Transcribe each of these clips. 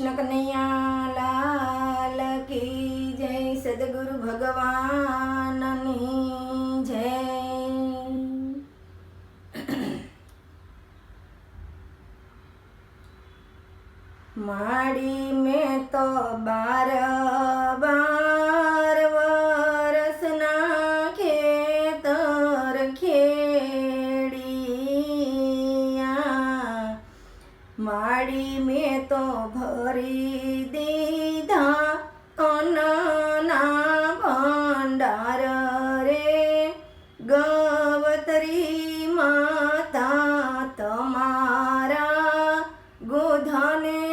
कृष्ण कन्हैया लाल की जय। सद्गुरु भगवान ની જય। माड़ी में तो 12 वरसना खेतर खेड़िया। माड़ी में तो भरी दीधा अनना भंडार रे। गवतरी माता तमारा गोधने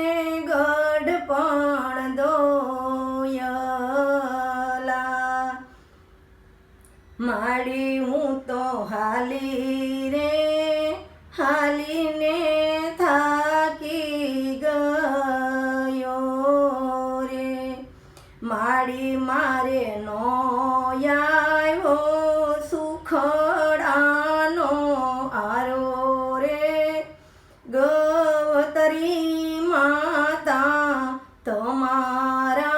गढ़पण दोयला। माड़ी हूँ तो हाली रे हाली ने थाकी गयो रे। माड़ी मारे नो आयो सुखड़ानो आरो रे। गवतरी माता तमारा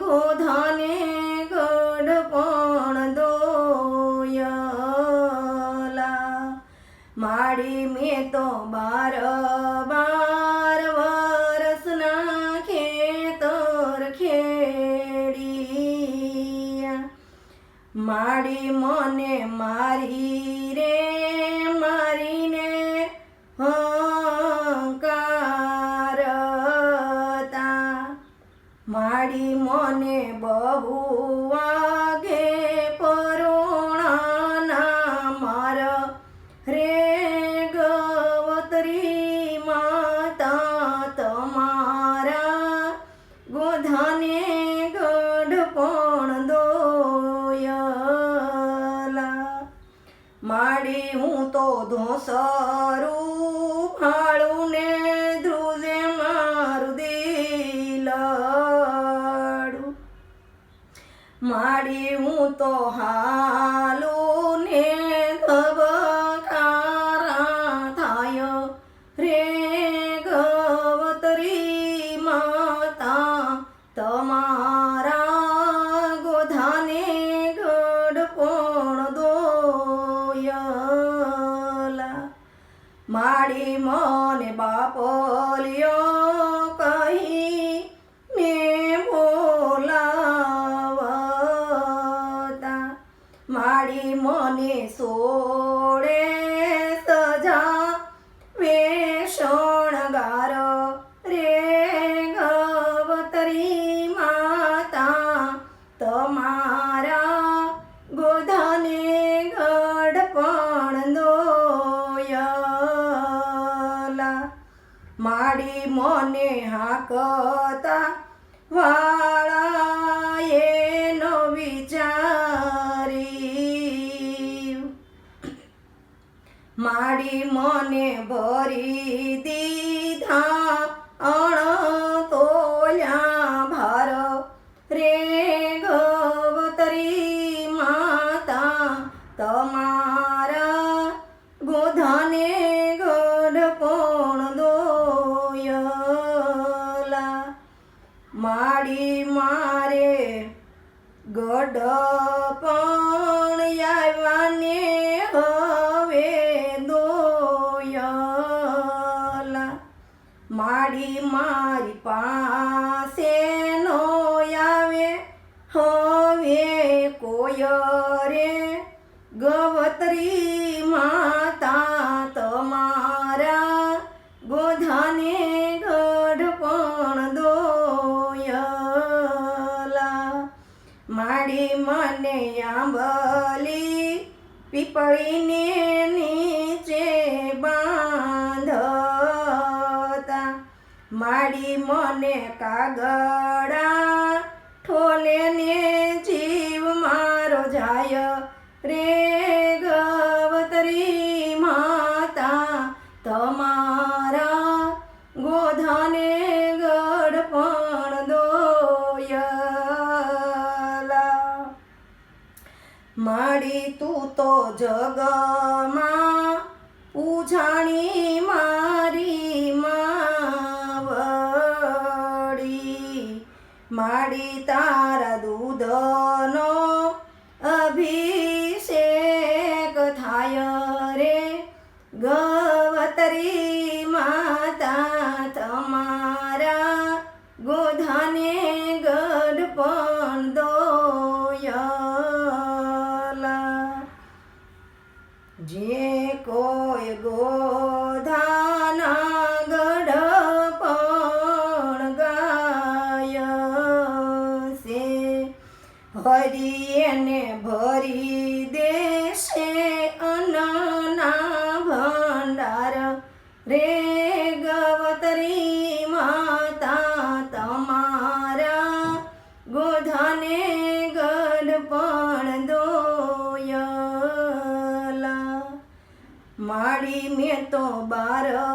गोधने गढ़पण दोयला। माड़ी में तो 12 वरसना खेतर खेड़िया। माड़ी मने मारी रे मारीने हंकारता। माड़ी मने बहु वागे परोणाना मार रे। गवतरी माता तमारा गोधने गढ़पण दोयला। माड़ी हूँ तो धोसरू फाळू ने ધ્રુજે મારું દિલડું। માડી હું તો હાલું ને ધબકારા થાય રે। ગવતરી માતા તમારા ગોધાને ગઢપણ દોયલા। माड़ी मने बापलियो कही में बोलावता। माड़ी मने सोड़े सजा वे शणगार रे। गवतरी माता तमारा गोधने गढ़पण दोयला। माड़ी मने हाकता वाळा एनो विचारी। माड़ी मने भरी दीधा अणतोल्या भार रे। गवतरी माता तमारा गोधने गढ़पण दोयला। माड़ी मारे गढ़पण आव्याने हवे दोयला। माड़ी मारी पासे नो आवे हवे कोय रे। गवतरी माता तमारा गोधने गढ़पण दोयला। माड़ी मने आंबली पीपળી ने नीचे बांधता। माड़ी मने कागड़ा ठोले ने जीव मारो जाय रे। गवतरी माता तमारा गोधने गढ़पण दोयला। माड़ी तू तो जगमा पूजाणी मारी माव માડી તારા દૂધનો અભિષેક થાય રે ગવતરી માતા તમારા ગોધાને ગઢપણ દોયલા જે કોઈ ગોધાના ગઢપણ ગાય છે હરિયને ભરી દેશે અન્નના ભંડાર રે ગવતરી માતા તમારા ગોધાને ગઢપણ દોયલા માડી મેં તો 12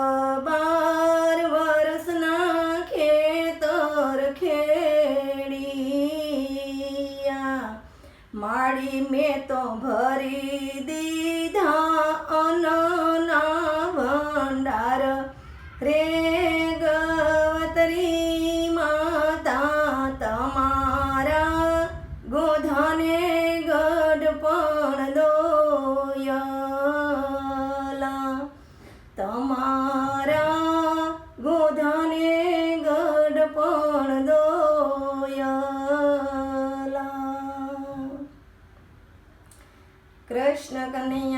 વર્ષના ખેતર ખેડિયા માડી મેં તો ભરી દીધા અન્નના ભંડાર રે ગવતરી માતા તમારા ગોધાને ગઢપણ દોયલા તમારા ગોધાને ગઢપણ દોયલા. કૃષ્ણ કનૈયા